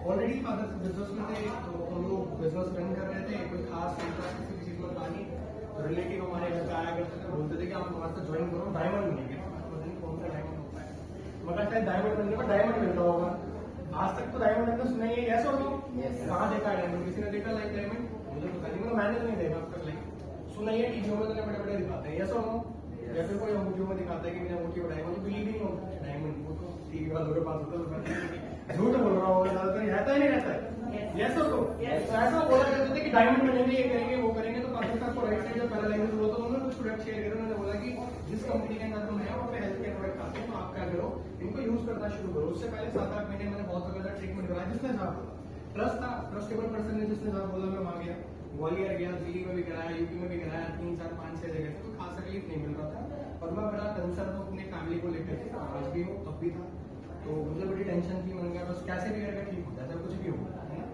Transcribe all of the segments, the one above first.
Already father business में थे, तो हम लोग बिजनेस रन कर रहे थे, कोई खास इंटरेस्ट किसी भी चीज में था नहीं। तो रिलेटिव हमारे घर पे आया करते थे, बोलते थे कि आप हमारे साथ ज्वाइन करो, डायमंड मिलेंगे। पता नहीं कौन सा डायमंड होता है, मगर शायद डायमंड बनने पर डायमंड मिलता होगा। आज तक तो डायमंड हमने सुना ही है, यस और नो? कहाँ देखा है डायमंड? किसी ने देखा लाइक डायमंड? मुझे पता नहीं, मतलब मैंने तो नहीं देखा अब तक। लाइक सुना ही है, टीवियों में तो बड़े बड़े दिखाते हैं, यस और नो? या फिर कोई मूवियों में दिखाता है कि मेरा मोटी डायमंड, बिलीव ही नहीं होता डायमंड, वो तो टीवी वालों के पास होता है। झूठ बोल रहा होगा ज्यादातर, रहता ही नहीं रहता है, यस और नो? तो ऐसा बोला करते थे कि डायमंड मिलेंगे, ये करेंगे, वो करेंगे। तो पाकिस्तान को राइट साइड जो पहला लैंग्वेज हुआ, तो उन्होंने कुछ प्रोडक्ट शेयर करे। उन्होंने बोला कि जिस कंपनी के अंदर तुम है वहाँ पे हेल्थ केयर प्रोडक्ट आते हैं, तो आप क्या करो, इनको यूज करना शुरू करो। उससे पहले 7-8 महीने मैंने बहुत ज्यादा ट्रीटमेंट कराया, जिसने जहाँ बोला ट्रस्ट था, ट्रस्टेबल पर्सन ने जिसने जहाँ बोला मैं वहाँ गया। ग्वालियर गया, दिल्ली में भी कराया, यूपी में भी कराया, 3, 4, 5, 6 जगह से, तो खास तकलीफ नहीं मिल रहा था। और मैं बड़ा कंसर्न हूँ अपनी फैमिली को लेकर के, आज भी हूँ, तब भी था। तो मुझे बड़ी टेंशन थी, मैंने कहा बस कैसे भी करके ठीक हो जाए, कुछ भी हो, है ना?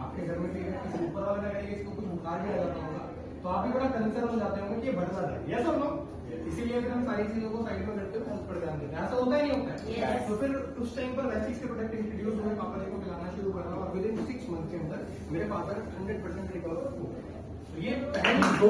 आपके घर में भी अगर किसी ऊपर वाला करेगा, इसको कुछ बुखार भी लगा होगा, तो आप भी बड़ा कंसर्न हो जाते होंगे कि ये बढ़ जाता है, यस और नो? इसीलिए फिर हम सारी चीजों को साइड में करते हुए हेल्थ पर ध्यान देते हैं। ऐसा होता ही नहीं होता है। तो फिर उस टाइम पर वैसे के प्रोडक्ट इंट्रोड्यूस हुए, पापा जी को खिलाना शुरू करा, और विद इन 6 मंथ के अंदर मेरे फादर 100% रिकवर हो गए। ये पहली 2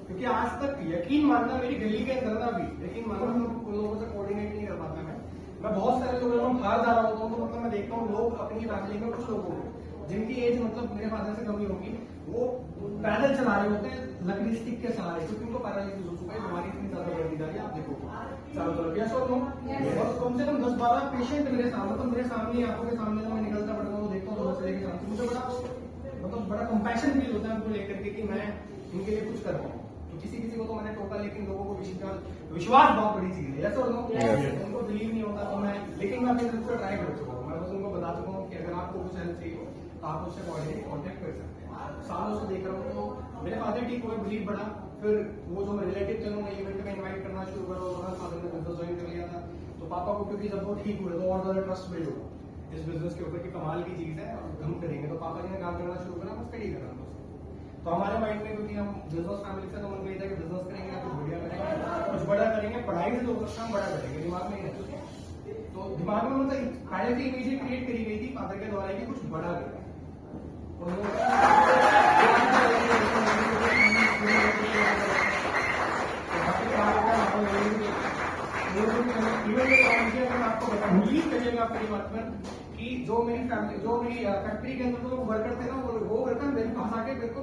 क्योंकि आज तक यकीन मानना, मेरी गली के अंदर ना भी यकीन मानना, उन लोगों से कोऑर्डिनेट नहीं कर पाता मैं बहुत सारे लोगों में बाहर जा रहा होता हूँ, तो मतलब मैं देखता हूँ लोग अपनी फैमिली में कुछ लोगों को जिनकी एज मतलब मेरे फादर से कमी होगी, वो पैदल चला रहे होते हैं लकड़ी स्टिक के सहारे, क्योंकि उनको पैरालिसिस हो चुका है, बीमारी इतनी ज्यादा बढ़ती जा रही है। आप देखो चारों तरफ, यस और नो? और कम से कम 10-12 पेशेंट मेरे सामने, तो मेरे सामने आंखों के सामने जब मैं निकलता पड़ता हूँ, देखता हूँ के सामने, मुझे बड़ा कंपैशन फील होता है उनको लेकर के कि मैं इनके लिए कुछ कर पाऊँ। तो किसी को तो मैंने टोका, लेकिन लोगों को विश्वास बहुत बड़ी चीज है, यस और नो? उनको बिलीव नहीं होता, तो मैं लेकिन मैं अपनी तरफ से ट्राई कर चुका हूँ। मैं बस उनको बता चुका हूँ कि अगर आपको कुछ हेल्प चाहिए हो तो आप उससे कॉन्टेक्ट कर सकते हैं। सालों से देख रहा हूँ, तो मेरे फादर ठीक हुए, बिलीव बढ़ा। फिर वो जो रिलेटिव थे उन्होंने इवेंट में इन्वाइट करना शुरू करा, और फादर ने बिजनेस ज्वाइन कर लिया था। तो पापा को क्योंकि जब वो ठीक हुए तो और ज्यादा ट्रस्ट बिल्ड हुआ इस बिजनेस के ऊपर कि कमाल की चीज है और हम करेंगे। तो पापा जी ने काम करना शुरू करा, मैं स्टडी कर रहा हूँ। तो हमारे माइंड में, क्योंकि हम बिजनेस फैमिली से, तो मन में ये था कि बिजनेस करेंगे या कुछ बढ़िया करेंगे, कुछ बड़ा करेंगे, पढ़ाई से तो काम बड़ा करेंगे, दिमाग में ही रहता। तो दिमाग में मतलब पहले से इमेज क्रिएट करी गई थी फादर के द्वारा कि कुछ बड़ा करेंगे। आपको बिलीव करिएगा आपकी बात पर कि जो मेरी फैक्ट्री के अंदर जो वर्कर थे ना, वो वर्कर मेरे पास आके मेरे को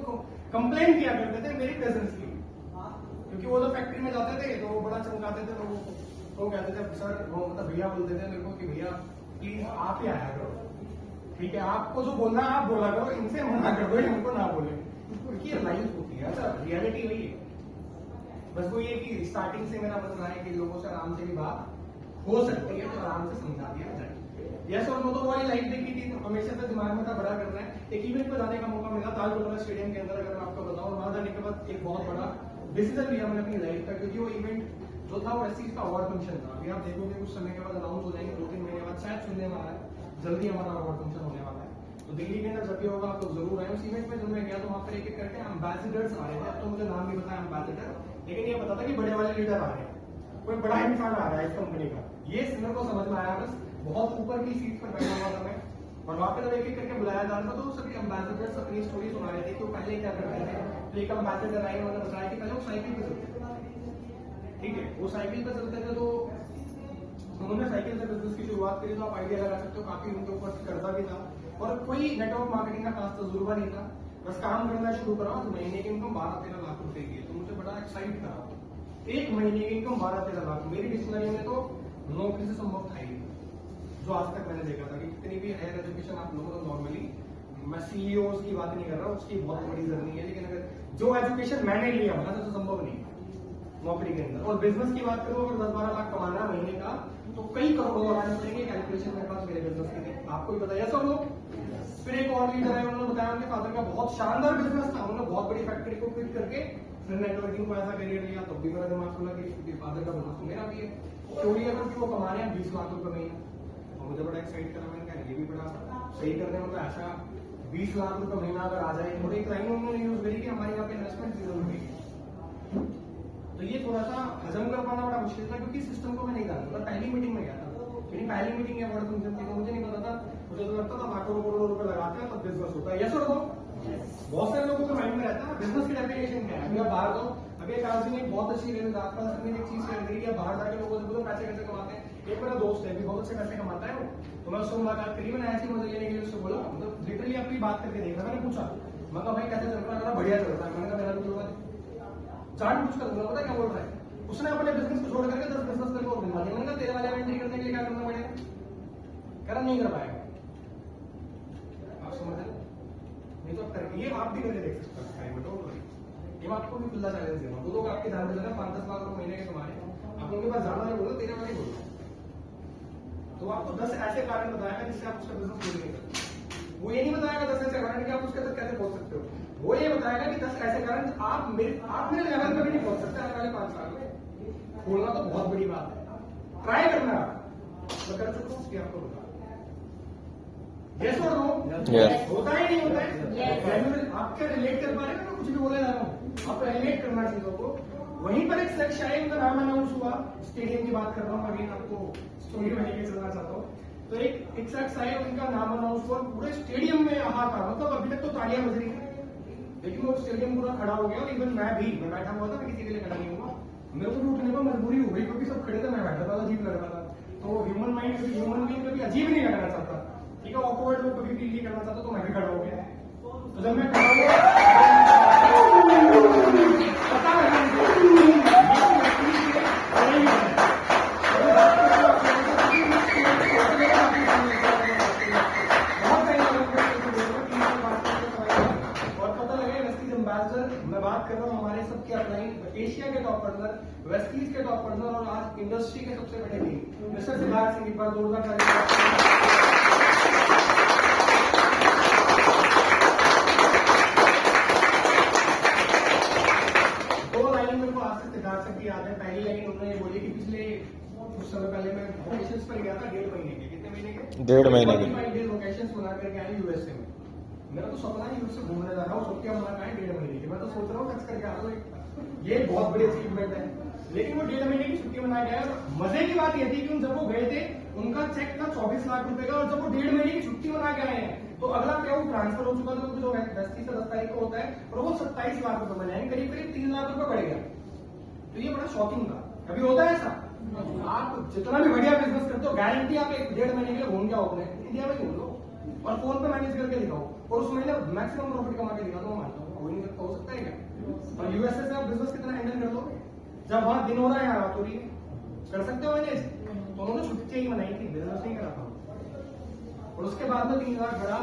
कंप्लेन किया करते थे मेरी प्रेजेंस की, क्योंकि वो जो फैक्ट्री में जाते थे तो वो बड़ा चमकाते थे लोगों को। तो कहते थे सर, वो मतलब भैया बोलते थे मेरे को कि भैया प्लीज आप ही आया करो, ठीक है, आपको जो बोलना है आप बोला करो, इनसे मना कर दो, इनको ना बोले, क्योंकि लाइफ होती है, अच्छा रियलिटी वही है। बस वो ये कि स्टार्टिंग से मेरा मतलब है कि लोगों से आराम से भी बात हो सकती है, तो आराम से समझा दिया जाए, यस और नो? तो वाली लाइफ देखी थी, तो हमेशा से दिमाग में था बड़ा करना है। एक इवेंट पर जाने का मौका मिला तालकटोरा स्टेडियम के अंदर, अगर मैं आपको बताऊं, वहां जाने के बाद एक बहुत बड़ा डिसीजन लिया मैंने अपनी लाइफ का, क्योंकि वो इवेंट जो था वो एससी का अवार्ड फंक्शन था। अभी आप देखोगे कुछ समय के बाद अनाउंस हो जाएंगे, 2-3 महीने बाद शायद सुनने में आ रहा है, जल्दी हमारा अवार्ड फंक्शन होने वाला है। तो दिल्ली के अंदर जब भी होगा आप लोग जरूर आए। उस इवेंट में जब मैं गया तो वहां पर एक एक करके एम्बेसडर्स आ रहे थे। अब तो मुझे नाम नहीं पता एम्बेसडर, लेकिन ये पता था कि बड़े वाले लीडर आ रहे हैं, कोई बड़ा इंसान आ रहा है इस कंपनी का, ये मेरे को समझ में आया। बस बहुत ऊपर की सीट पर बैठा हुआ था मैं, और वहां पे जब एक एक करके बुलाया जा रहा था तो सभी एम्बेसडर्स अपनी स्टोरी सुना रहे थे कि वो पहले क्या करते थे। तो एक एम्बेसडर आए, उन्होंने बताया कि पहले वो साइकिल पे चलते थे, ठीक है, वो साइकिल पे चलते थे, तो उन्होंने साइकिल से बिजनेस की शुरुआत करी। तो आप आइडिया लगा सकते हो, काफी उनके ऊपर कर्जा भी था और कोई नेटवर्क मार्केटिंग का खास तजुर्बा नहीं था। बस काम करना शुरू करा, तो महीने की इनकम 12-13 लाख रुपए की है। तो मुझे बड़ा एक्साइट करा, एक महीने की इनकम 12-13 लाख, मेरी डिक्शनरी में तो नौकरी से संभव था ही, जो आज तक मैंने देखा था कि कितनी भी हायर एजुकेशन आप लोगों को नॉर्मली, मैं सीईओ की बात नहीं कर रहा, उसकी बहुत बड़ी जर्नी है, लेकिन अगर जो एजुकेशन मैंने लिया वहां से तो संभव नहीं नौकरी के अंदर। और बिजनेस की बात करूं, अगर 10-12 लाख कमाना है महीने का, तो कई करोड़ लगाने पड़ेंगे। कैलकुलेशन मेरे पास मेरे बिजनेस की थी, आपको भी पता है सब लोग। फिर एक और लीडर है, उन्होंने बताया उनके फादर का बहुत शानदार बिजनेस था, उन्होंने बहुत बड़ी फैक्ट्री को क्विट करके फिर नेटवर्किंग को ऐसा करियर लिया। तब भी मेरा दिमाग खुला कि फादर का बिजनेस तो मेरा भी है, चोरी है, क्योंकि वो कमा रहे हैं 20 लाख रुपए महीना। और मुझे बड़ा एक्साइट करा, मैंने कहा ये भी बड़ा सही करने में, मतलब ऐसा 20 लाख रुपए महीना अगर आ जाए। और एक लाइन उन्होंने यूज करी कि हमारे यहाँ पे इन्वेस्टमेंट जीरो रुपए, थोड़ा सा हजम कर पाना बड़ा मुश्किल था, क्योंकि सिस्टम को मैं नहीं जानता था। पहली मीटिंग में गया था, मेरी पहली मीटिंग है वर्ड फंक्शन की, तो मुझे नहीं पता था। मुझे तो लगता था लाखों करोड़ों रुपए लगाते हैं तो बिजनेस होता है। यस और नो? बहुत सारे लोगों के माइंड में रहता है बिजनेस की डेफिनेशन क्या है। अभी आप बाहर दो, अभी एक आदमी ने बहुत अच्छी एक चीज शेयर करी कि बाहर जाके लोगों से बोलो पैसे कैसे कमाते हैं। एक मेरा दोस्त है, बहुत अच्छे पैसे कमाता है वो, तो मैं उससे मुलाकात करी, मैंने ऐसी मदद लेने के लिए उससे बोला, मतलब लिटरली आपकी बात करके देखा। मैंने पूछा, मैं कहा भाई कैसे चल रहा है? बढ़िया चल रहा है। मैंने कहा मेरा भी बोलूंगा, चार्ट पूछ कर बोला, पता क्या बोल रहा है? उसने अपने बिजनेस को छोड़ करके 10 बिजनेस करके और बनवा दिया। मैंने कहा तेरे वाले एंट्री करने के लिए क्या करना पड़ेगा? कह रहा नहीं कर पाएगा। आप समझ रहे? नहीं तो आप करके ये आप भी करके देख सकते हैं। ये आपको भी खुला चैलेंज देना। वो लोग आपके ध्यान में लगा 5-10 लाख रुपए महीने के तुम्हारे, आप उनके पास ज्यादा नहीं बोलो, तेरे वाले बोलो। तो आपको 10 ऐसे कारण बताएगा जिससे आप उसका बिजनेस खोल नहीं सकते। वो ये नहीं बताएगा 10 ऐसे कारण कि आप उसके तक कैसे पहुंच सकते हो। वो ये बताएगा कि 10 ऐसे कारण आप मेरे लेवल पे भी नहीं पहुंच सकते आने वाले 5 साल में। खोलना तो बहुत बड़ी बात है, ट्राई करना। मैं कर सकता हूँ उसकी आपको बता। यस और नो? होता है नहीं होता है? आप क्या रिलेट कर पा रहे हैं? मैं कुछ भी बोले जा रहा हूँ, आप रिलेट करना चीजों को। वहीं पर एक शख्स आए, उनका नाम अनाउंस हुआ, स्टेडियम की बात कर रहा हूँ, अभी आपको स्टोरी में लेके चलना चाहता हूँ। तो एक शख्स आए, उनका नाम अनाउंस हुआ, पूरे स्टेडियम में हाहाकार, मतलब अभी तक तो तालियां बज रही है, लेकिन वो स्टेडियम पूरा खड़ा हो गया। और इवन मैं बैठा हुआ था, मैं किसी के लिए खड़ा नहीं हुआ, मेरे को भी उठने पर मजबूरी हो गई, क्योंकि सब खड़े थे, मैं बैठा था, अजीब लग रहा था। तो ह्यूमन माइंड, ह्यूमन बीइंग कभी अजीब नहीं लगना चाहता, ठीक है, ऑकवर्ड लोग कभी फील नहीं करना चाहता, तो मैं भी खड़ा हो गया। तो जब मैं खड़ा हुआ, पता लगा मैं बात कर रहा हूँ हमारे सबके अपलाइन एशिया के टॉप पार्टनर, वेस्टीज के टॉप पार्टनर और आज इंडस्ट्री के सबसे बड़े लीड मिस्टर सिद्धार्थ सिंह, एक बार जोरदार सिद्धार्थ सिंह की याद है। पहली लाइन उन्होंने बोली कि पिछले कुछ समय पहले मैं वोकेशंस पर गया था, 1.5 महीने के, कितने महीने के? 1.5 महीने के। 45 वोकेशंस बना करके आए यूएसए में। मेरा तो सपना है यूएसए घूमने जा रहा हूँ, छुट्टियां मना पाए 1.5 महीने की। मैं तो सोच रहा हूँ टच करके आ रहा हूँ, ये बहुत बड़ी अचीवमेंट है। लेकिन वो 1.5 महीने की छुट्टी मना गया। मजे की बात यह थी कि जब वो गए थे, उनका चेक था 24 लाख रुपए का, और जब वो 1.5 महीने की छुट्टी मना के आए हैं, तो अगला क्या वो ट्रांसफर हो चुका था, जो 10 से 10 तारीख को होता है, और वो 27 लाख रुपए में जाएंगे, करीब करीब 3 लाख रुपए बढ़ गया। तो ये बड़ा शॉकिंग था। कभी होता है ऐसा? आप जितना भी बढ़िया बिजनेस करते हो, गारंटी आप 1-1.5 महीने के लिए घूम के आओ अपने इंडिया में, घूम लो और फोन पे मैनेज करके दिखाओ, और उस महीने मैक्सिमम प्रॉफिट कमा के दिखा दो। मानता हूँ हो नहीं सकता, हो सकता है क्या? और यूएसए से आप बिजनेस कितना हैंडल कर लोगे? जब वहां दिन हो रहा है, यहाँ रात हो रही है, कर सकते हो मैनेज? तो उन्होंने छुट्टी ही मनाई थी, बिजनेस नहीं करा था। और उसके बाद में 3 लाख बढ़ा,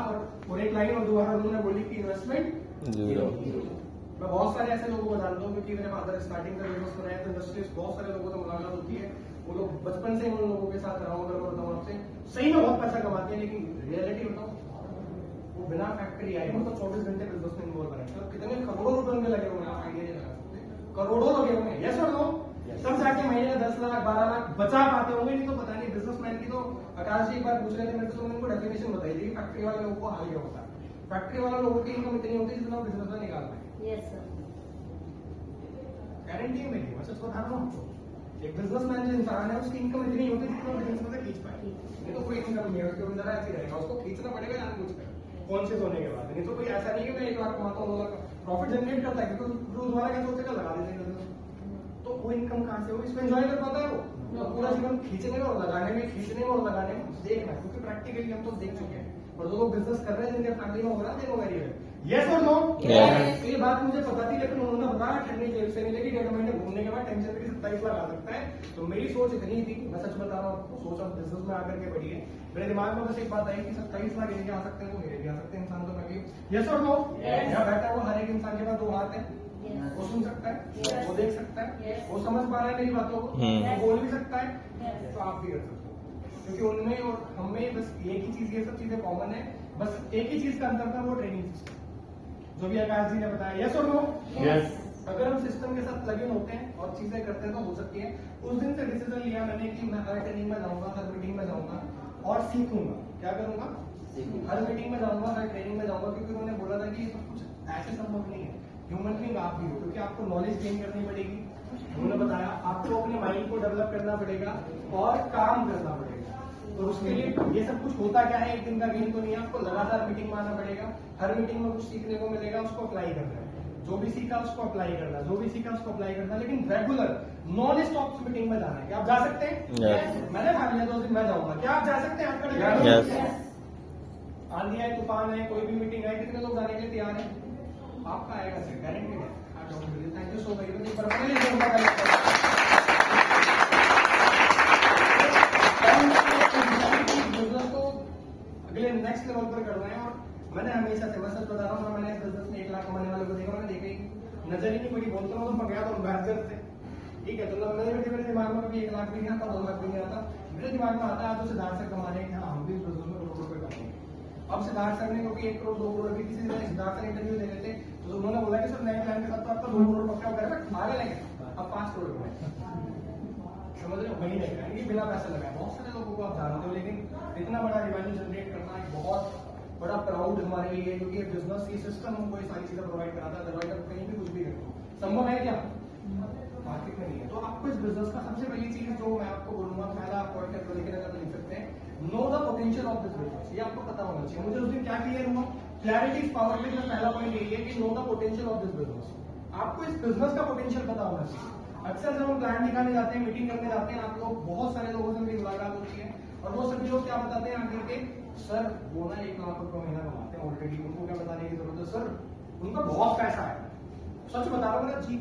और एक लाइन और दोबारा उन्होंने बोली कि इन्वेस्टमेंट जीरो। मैं बहुत सारे ऐसे लोगों को जानता हूँ, क्योंकि मेरे फादर स्टार्टिंग से बिजनेस बनाया, तो इंडस्ट्री बहुत सारे लोगों से मुलाकात होती है। वो लोग बचपन से उन लोगों के साथ रहा हूँ। अगर मैं बताऊँ आपसे, सही में बहुत पैसा कमाते हैं, लेकिन रियलिटी बताऊँ, वो बिना फैक्ट्री आए मतलब 24 घंटे बिजनेस में इन्वॉल्व है। तो कितने करोड़ों रुपए उनके लगे हुए हैं, आप आइडिया नहीं लगा सकते, करोड़ों लगे हुए हैं। यस और नो? तब जाके महीने 10 लाख 12 लाख बचा पाते होंगे, नहीं तो पता नहीं। बिजनेसमैन की तो आकाश जी एक बार पूछ रहे थे मेरे से, उनको डेफिनेशन बताई थी फैक्ट्री वाले लोगों को हाल क्या होता है। फैक्ट्री वाला लोगों की इनकम इतनी होती है जितना बिजनेस में निकालता है। यस सर, गारंटी है मेरी, मैं सच बता रहा हूँ आपको। एक बिजनेसमैन जो इंसान है, उसकी इनकम इतनी होती है जितना बिजनेस में से खींच पाए। नहीं तो कोई इनकम नहीं है उसके अंदर, ऐसी रहेगा, उसको खींचना पड़ेगा जानबूझकर कॉन्शियस होने के बाद। नहीं तो कोई ऐसा नहीं कि मैं 1 लाख कमाता हूँ 2 लाख प्रॉफिट जनरेट करता है, क्योंकि रोजगार क्या सोचेगा, लगा देते हैं। तो वो इनकम कहाँ से हो? इसमें एंजॉय कर पाता है वो? तो पूरा जीवन खींचने में और लगाने में, खींचने में और लगाने में देखना, क्योंकि प्रैक्टिकली हम तो देख चुके हैं। और जो लोग बिजनेस कर रहे हैं, जिनके फैमिली में हो रहा है, देखो वेरी वेल। यस और नो? ये बात मुझे पता थी, लेकिन उन्होंने बताया ठंडी जेब से नहीं, लेकिन 1.5 महीने घूमने के बाद टेंशन भी 27 लाख आ सकता है। तो मेरी सोच इतनी थी, मैं सच बता रहा हूँ आपको, सोच अब बिजनेस में आकर के बढ़ी है। मेरे दिमाग में बस एक बात आई कि 27 लाख इनके आ सकते हैं, तो मेरे भी आ सकते हैं, इंसान तो मैं भी। यस और नो? यहाँ बैठा हुआ हर एक इंसान के पास 2 हाथ है, वो सुन सकता है, वो देख सकता है, वो समझ पा रहा है मेरी बातों को, वो बोल भी सकता है, तो आप भी कर सकते हो। क्योंकि उनमें और हमें बस एक ही चीज, ये सब चीजें कॉमन है, बस एक ही चीज का अंतर था, वो ट्रेनिंग सिस्टम, जो भी आकाश जी ने बताया। यस और नो? यस। अगर हम सिस्टम के साथ लगे होते हैं और चीजें करते हैं तो हो सकती है। उस दिन से डिसीजन लिया मैंने कि मैं हर ट्रेनिंग में जाऊंगा, हर मीटिंग में जाऊंगा और सीखूंगा। क्या करूंगा? हर मीटिंग में जाऊंगा, हर ट्रेनिंग में जाऊंगा, क्योंकि उन्होंने बोला था कि ये सब कुछ ऐसे संभव नहीं है। ह्यूमन बीइंग आप भी हो, क्योंकि आपको नॉलेज गेन करनी पड़ेगी। उन्होंने बताया आपको अपने माइंड को डेवलप करना पड़ेगा और काम करना पड़ेगा। तो उसके लिए ये सब कुछ होता क्या है, एक दिन का गेम तो नहीं है, आपको लगातार मीटिंग में आना पड़ेगा। हर मीटिंग में कुछ सीखने को मिलेगा, उसको अप्लाई करना है। जो भी सीखा उसको अप्लाई करना, जो भी सीखा उसको अप्लाई करना, लेकिन रेगुलर नॉन स्टॉप मीटिंग में जाना है। क्या आप जा सकते हैं? yes. मैंने भाग लिया 2 दिन मैं जाऊंगा। क्या आप जा सकते हैं? आंधी आए, तूफान है, कोई भी मीटिंग है, कितने लोग जाने के लिए तैयार है? आपका आएगा सर, गारंटेड है। Thank you so much. अगले नेक्स्ट लेवल पर कर रहे हैं। और मैंने हमेशा से, मैं सच बता रहा हूँ, मैंने इस बिजनेस में 1 लाख कमाने वाले को देखा, मैंने देखा ही नजर ही नहीं पड़ी। बोलता हूँ तो पक गया तो बैठकर से, ठीक है। तो मेरे दिमाग में कभी 1 लाख भी नहीं आता, 2 लाख भी नहीं आता। मेरे दिमाग में आता है तो सिद्धार्थ सर कमा रहे हैं, हाँ हम भी इस बिजनेस में करोड़ रुपए कमाएंगे। अब सिद्धार्थ सर ने, क्योंकि 1 करोड़ 2 करोड़ अभी किसी ने सिद्धार्थ सर इंटरव्यू दे रहे थे, तो उन्होंने बोला कि सर नए प्लान के साथ तो आपका 2 करोड़ पक्का करेगा, आगे लगे अब 5 करोड़ रुपए, समझ रहे हो? महीने का, ये बिना पैसा लगाए। बहुत सारे लोगों को आप जानते हो, लेकिन इतना बड़ा रेवेन्यू जनरेट करना एक बहुत बड़ा प्राउड हमारे लिए, क्योंकि बिजनेस की सिस्टम हमको ये सारी चीजें प्रोवाइड कराता है। अदरवाइज आप कहीं भी कुछ भी करो, संभव है क्या? मार्केट में नहीं है। तो आपको इस बिजनेस का सबसे पहली चीज जो मैं आपको बोलूंगा, पहला आप पॉइंट लेकर अगर लिख सकते हैं, know the potential of this business. ये आपको पता होना चाहिए। मुझे उस दिन क्या क्लियर हुआ, क्लैरिटी इज पावर। में पहला पॉइंट यही है कि know the potential of this business. आपको इस बिजनेस का पोटेंशियल पता होना चाहिए। अक्सर जब हम प्लान दिखाने जाते हैं, मीटिंग करने जाते हैं, आप लोग बहुत सारे लोगों से मेरी मुलाकात होती है, और वो सभी लोग क्या बताते हैं आगे के, सर वो ना 1 लाख रुपए महीना कमाते हैं ऑलरेडी, उनको क्या बताने की जरूरत है सर, उनका बहुत पैसा है। सच बता रहा हूँ, मेरा जी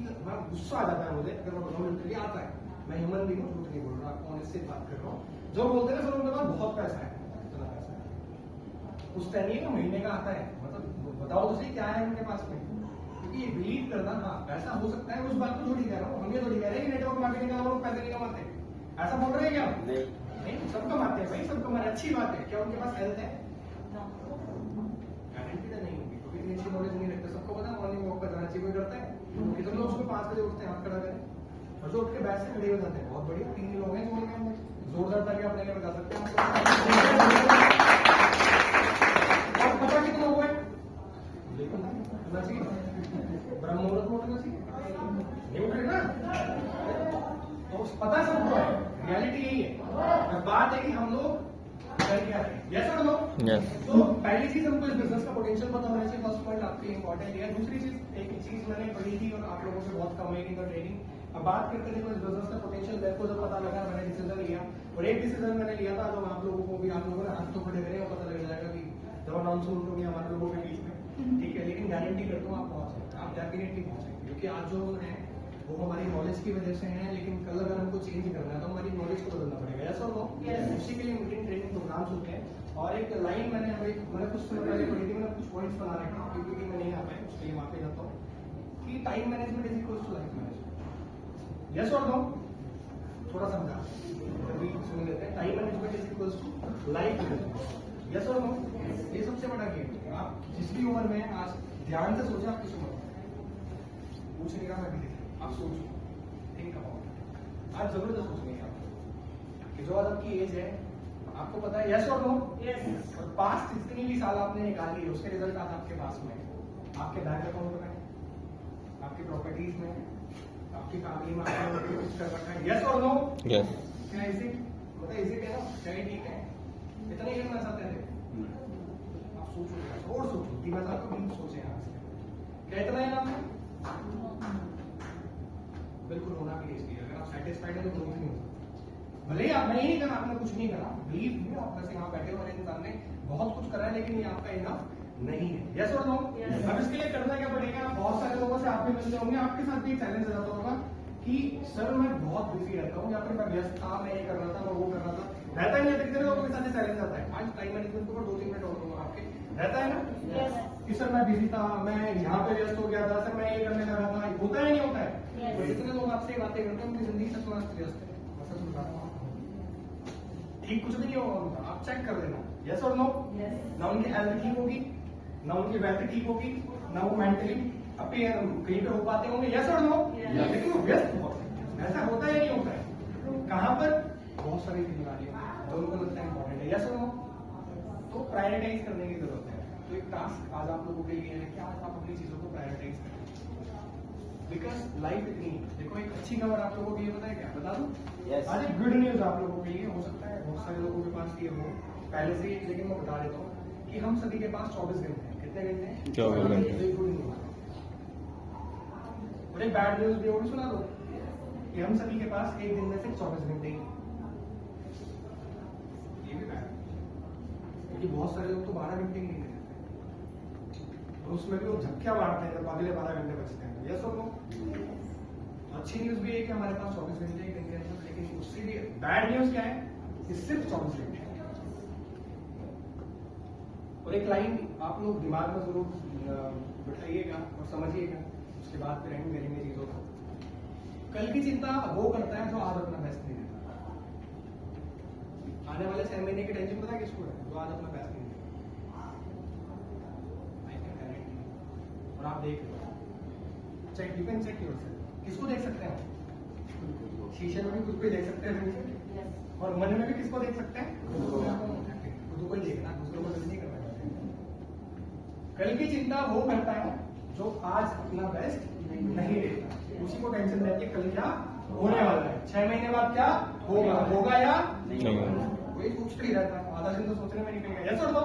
गुस्सा आ जाता है मुझे, अगर मैं बताऊँ लिटरली आता है। मैं ह्यूमन भी हूँ, झूठ नहीं बोल रहा, ऑनेस्ट से बात कर रहा हूँ। जो बोलते हैं सर उनके पास बहुत पैसा है, इतना पैसा है, उस टाइम का महीने का आता है, मतलब बताओ तो सही क्या है उनके पास में। क्योंकि ये बिलीव करना, हाँ पैसा हो सकता है, उस बात को थोड़ी कह रहा हूँ, हम ये थोड़ी कह रहे हैं कि नेटवर्क मार्केटिंग का लोग पैसे नहीं कमाते, ऐसा बोल रहे हैं क्या? नहीं, सब कमाते हैं भाई, सब कमाते हैं, अच्छी बात है। क्या उनके पास हेल्थ है? गारंटीड नहीं होगी, क्योंकि इतनी अच्छी नॉलेज नहीं रखते। सबको पता है मॉर्निंग वॉक पर जाना चाहिए, कोई करता है? कितने लोग उसको 5 बजे उठते हैं, हाथ खड़ा करें, और जो उठ के बैठ से खड़े हो जाते हैं, बहुत बढ़िया। 3 लोग हैं जोड़ में, जोरदार ताकि अपने लिए बता सकते हैं। और पता कितने लोग हैं? होना चाहिए, ब्रह्म मुहूर्त में उठना चाहिए, नहीं उठ रहे ना, तो पता सबको है। रियलिटी यही है। बात है कि हम लोग कर क्या रहे हैं, यस और नो? तो पहली चीज हमको इस बिजनेस का पोटेंशियल पता होना चाहिए। फर्स्ट पॉइंट आपके लिए इंपॉर्टेंट है। दूसरी चीज, एक चीज मैंने पढ़ी थी और आप लोगों से बहुत कम है इनका ट्रेनिंग। अब बात करते थे तो इस बिजनेस का पोटेंशियल मेरे को जब पता लगा, मैंने डिसीजन लिया, और एक डिसीजन मैंने लिया था जो आप लोगों को भी, आप लोगों ने हाथ तो खड़े करें और पता लग जाएगा कि जब अनाउंसमेंट होगी हमारे लोगों के बीच में, ठीक है। लेकिन गारंटी करता हूँ आप पहुंच सकते हैं, आप डेफिनेटली पहुंचेंगे, क्योंकि आज जो है वो हमारी नॉलेज की वजह से है। लेकिन कल अगर हमको चेंज करना है तो हमारी नॉलेज को बदलना पड़ेगा, यस और नो? उसी के लिए मीटिंग ट्रेनिंग प्रोग्राम्स होते हैं। और एक लाइन मैंने कुछ समय पहले पढ़ी थी, मैंने कुछ पॉइंट्स बना रखे हैं, क्योंकि मैं नहीं आ पाया, उसके लिए माफी चाहता हूँ, कि time management is equal to life management, yes और नो? थोड़ा समझा, कभी सुन लेते हैं। Time management is equal to life management, yes और नो? ये सबसे बड़ा गेम है। आप जिस भी उम्र में, आज ध्यान से सोचे आप किस उम्र पूछ नहीं रहा, मैं भी आप सोचो, थिंक अबाउट। आज जरूरत है सोचने की आपको, कि जो आज आपकी एज है, आपको पता है, यस और नो? यस। और पास्ट जितनी भी साल आपने निकाली है, उसके रिजल्ट आज आपके पास में है। आपके बैंक अकाउंट में, आपकी प्रॉपर्टीज में, आपकी फैमिली में आपने कुछ कर रखा है, यस और नो? यस। क्या इज इट? मतलब इज इट है ना? क्या ठीक है? इतना ही करना चाहते थे आप? सोचो और सोचो, कि मैं आपको डीप सोचे यहाँ से, क्या इतना है ना? बिल्कुल होना भी इसलिए, अगर आप सेटिस्फाइड है तो ग्रोथ नहीं हो सकता। भले ही आप, मैं नहीं करा, आपने कुछ नहीं करा, बिलीव नहीं, आप वैसे यहाँ बैठे हुए इंसान ने बहुत कुछ करा है, लेकिन ये आपका इनफ नहीं है, यस और नो? अब इसके लिए करना क्या पड़ेगा? बहुत सारे लोगों से आप भी मिलते होंगे, आपके साथ भी चैलेंज रहता होगा कि सर मैं बहुत बिजी रहता हूँ, या फिर मैं व्यस्त था, मैं ये कर रहा था, मैं वो कर रहा था, रहता ही नहीं है। कितने लोगों के साथ चैलेंज आता है? आज टाइम मैनेजमेंट के ऊपर 2-3 मिनट और दूंगा आपके, रहता है ना? कि सर मैं बिजी था, मैं यहाँ पे व्यस्त हो गया था, सर मैं ये करने लगा था, होता है नहीं होता है? तो जितने लोग आपसे बातें करते हैं उनकी जिंदगी सच में व्यस्त है, सच बता रहा हूँ, ठीक कुछ भी नहीं होगा उनका, आप चेक कर लेना, यस और नो? ना उनकी हेल्थ ठीक होगी, ना उनकी वेल्थ ठीक होगी, ना वो मेंटली अपने कहीं पे हो पाते होंगे, यस और नो? लेकिन वो व्यस्त बहुत है, ऐसा होता है नहीं होता है? कहाँ पर? बहुत सारी जिम्मेदारियां जो उनको लगता है इंपॉर्टेंट है, यस और नो? तो प्रायोरिटाइज करने की जरूरत है। तो एक टास्क आज आप लोगों के लिए है कि आज आप अपनी चीजों को प्रायोरिटाइज करें। बिकॉज लाइफ इतनी है। देखो एक अच्छी खबर आप लोगों के लिए पता है क्या, बता दूं? Yes. आज एक गुड न्यूज आप लोगों के लिए हो सकता है बहुत सारे लोगों के पास ये हो पहले से ही, लेकिन मैं बता देता हूँ कि हम सभी के पास 24 घंटे हैं। कितने घंटे हैं? 24 घंटे। ये गुड न्यूज। और एक बैड न्यूज भी और सुना दो कि हम सभी के पास एक दिन में से 24 घंटे ही। ये भी बैड, क्योंकि बहुत सारे लोग तो 12 घंटे ही नहीं रहते, और उसमें भी वो झपकियां मारते हैं जब अगले 12 घंटे बचते हैं। ये सब लोग अच्छी न्यूज भी है कि हमारे पास 24 घंटे ही घंटे हैं, लेकिन उससे भी बैड न्यूज क्या है कि सिर्फ 24 घंटे हैं। और एक लाइन आप लोग दिमाग में जरूर बिठाइएगा और समझिएगा, उसके बाद फिर एंड करेंगे चीजों को। कल की चिंता वो करता है जो आज अपना बेस्ट नहीं देता। आने वाले 6 महीने की टेंशन पता है किसको है? जो आज अपना बेस्ट नहीं देता। I can guarantee you। और आप देख लो, check you can check yourself. किसको देख सकते हैं? शीशे में भी खुद को देख सकते हैं, और मन में भी किसको देख सकते हैं? खुद को ही देखना, दूसरों को नहीं करना। कल की चिंता वो करता है जो आज अपना बेस्ट नहीं देता। उसी को टेंशन रहती है कल क्या होने वाला है, 6 महीने बाद क्या होगा, होगा या नहीं होगा। कोई पूछते ही रहता है, आधा दिन तो सोचने में निकल गया। यस और नो?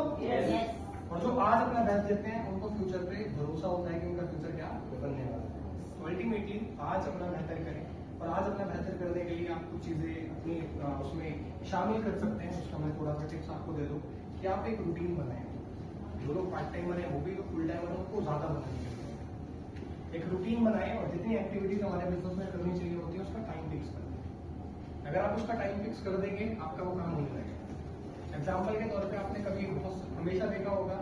और जो आज अपना बेस्ट देते हैं उनको फ्यूचर पे भरोसा होता है कि उनका फ्यूचर क्या बनने वाला है। तो अल्टीमेटली आज अपना बेहतर करें, और आज अपना बेहतर करने के लिए आप कुछ चीजें अपनी उसमें शामिल कर सकते हैं। उसका मैं थोड़ा सा टिप्स आपको दे दूं कि आप एक रूटीन बनाएं। जो लोग पार्ट टाइमर है वो भी, जो फुल टाइमर है उनको ज्यादा बनानी चाहिए। एक रूटीन बनाएं और जितनी एक्टिविटीज हमारे बिजनेस में करनी चाहिए होती है उसका टाइम फिक्स कर दें। अगर आप उसका टाइम फिक्स कर देंगे आपका वो काम नहीं रहेगा। एग्जाम्पल के तौर पे आपने कभी हमेशा देखा होगा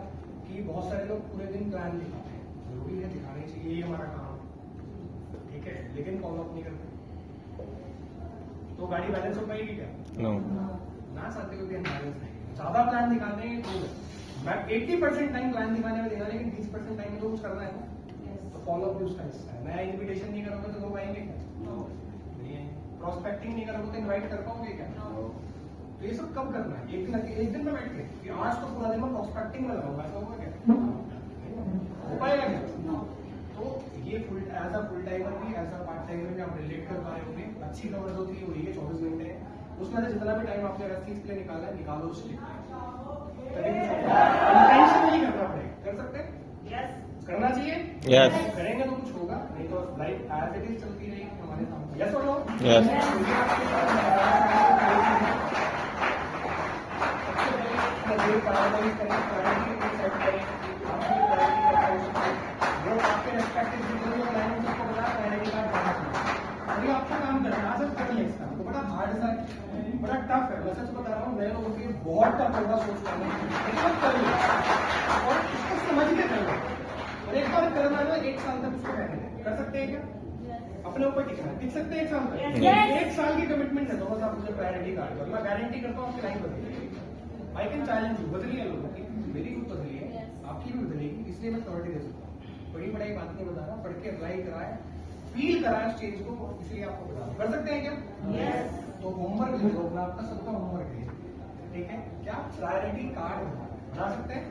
कि बहुत सारे लोग पूरे दिन प्लान दिखाते हैं, जरूरी है दिखाने चाहिए, ये हमारा काम, ठीक है, लेकिन फॉलो अप नहीं करते तो गाड़ी बैलेंस हो पाएगी क्या? नो। ना चाहते हुए भी बैलेंस नहीं। ज्यादा प्लान दिखाते हैं तो मैं 80% टाइम प्लान दिखाने में देना, लेकिन 20% टाइम में तो कुछ करना है ना, तो फॉलो अप भी उसका हिस्सा है। नया इन्विटेशन नहीं करोगे तो लोग आएंगे क्या? नहीं आएंगे। प्रोस्पेक्टिंग नहीं करोगे तो इनवाइट कर पाओगे क्या? तो ये सब कब करना है? एक दिन में बैठ के कि आज तो पूरा दिन में प्रोस्पेक्टिंग में लगाऊंगा, ऐसा होगा क्या? हो पाएगा क्या? तो ये एज अ फुल टाइमर भी, एज अ पार्ट टाइमर भी आप रिलेट कर पा रहे होंगे। अच्छी खबर जो थी वो ये 24 घंटे है, उसमें से जितना भी टाइम आपने रस्सी के लिए निकाला है निकालो उसके। इंटेंशनली करना पड़ेगा। कर सकते हैं? यस। करना चाहिए? यस। करेंगे तो कुछ होगा, नहीं तो लाइफ एज इट इज चलती रहेगी हमारे सामने। यस और नो? यस। आपके रेस्पेक्टिव आपका काम करना है, आज कर लें इसका तो बड़ा हार्ड सा है, बड़ा टफ है। मैं सच बता रहा हूँ, नए लोगों के लिए बहुत टफ होगा सोच पाना, लेकिन कर लो और उसको समझ के कर लो। और एक बार करना है 1 साल तक उसको रहने दें। कर सकते हैं क्या? अपने ऊपर टिकना है, टिक सकते हैं 1 साल तक? 1 साल की कमिटमेंट है, तो बस आप मुझे प्रायोरिटी कार्ड करो, मैं गारंटी करता हूँ आपकी लाइफ बदलेगी। आई कैन चैलेंज यू, बदलिए लोगों की, मेरी खुद बदली है, आपकी भी बदलेगी, इसलिए मैं श्योरिटी दे सकता हूँ। बड़ी बड़ी बात नहीं बता रहा, पढ़ के अप्लाई कराए, फील कराए उस चीज को, इसलिए आपको बता रहा। कर सकते हैं क्या? यस। तो होमवर्क लिखो अपना, आपका सबका होमवर्क है, ठीक है क्या? प्रायोरिटी कार्ड बना सकते हैं।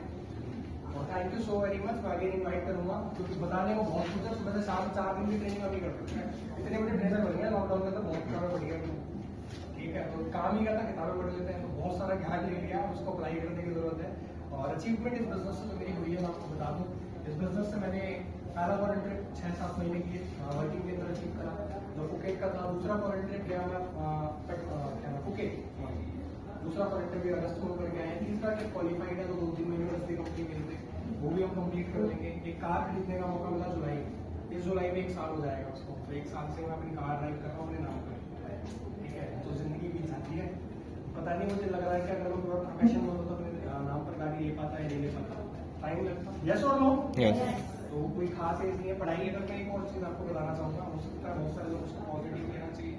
और thank you so very much, मैं अगेन इनवाइट करूंगा, क्योंकि बताने को बहुत कुछ है। सुबह से शाम 4 दिन की ट्रेनिंग अभी कर सकते हैं, इतने बड़े ट्रेनर बन गए लॉकडाउन में, तो बहुत किताबें पढ़ गया, ठीक है। तो काम ही करता, किताबें पढ़ लेते हैं, तो बहुत सारा ज्ञान ले लिया, उसको अप्लाई करने की जरूरत है। और अचीवमेंट इस बिजनेस से जो मेरी हुई है मैं आपको बता दूं, इस बिजनेस से मैंने पहला फॉरेन ट्रिप 6-7 महीने की वर्किंग के अंदर अचीव करा, जो फुकेट का था। दूसरा फॉरेन ट्रिप गया मैं फुकेट, दूसरा फॉरेन ट्रिप अगस्त में होकर गया है। तीसरा ट्रिप क्वालिफाइड है, तो 2-3 महीने में कंपनी मिलते, वो भी हम कंप्लीट कर लेंगे। एक कार खरीदने का मौका मिला जुलाई, इस जुलाई में 1 साल हो जाएगा उसको, तो 1 साल से मैं अपनी कार ड्राइव कर रहा हूँ अपने नाम पर, ठीक है। तो जिंदगी बीत जाती है, पता नहीं, मुझे लग रहा है कि अगर मैं थोड़ा प्रोफेशनल होता तो अपने नाम पर गाड़ी ले पाता है, नहीं ले पाता, टाइम लगता। यस और नो? यस। तो कोई खास एज नहीं है। पढ़ाई अगर मैं एक और चीज आपको बताना चाहूंगा, हो सकता है बहुत सारे लोग उसको पॉजिटिव लेना चाहिए,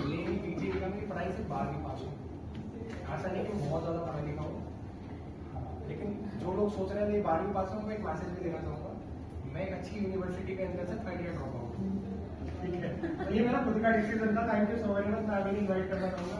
लेनी पीजी का मेरी पढ़ाई से 12वीं पास हूँ, ऐसा नहीं कि बहुत ज्यादा पढ़ा लिखा हूँ, लेकिन जो लोग सोच रहे हैं 12वीं पास हूँ, मैं एक मैसेज भी देना चाहूंगा, मैं एक अच्छी यूनिवर्सिटी के अंदर से 3rd ईयर ड्रॉप आउट, ठीक है। तो ये मेरा खुद का डिसीजन था। Thank you so very much, मैं अभी इन्वाइट करना चाहूंगा।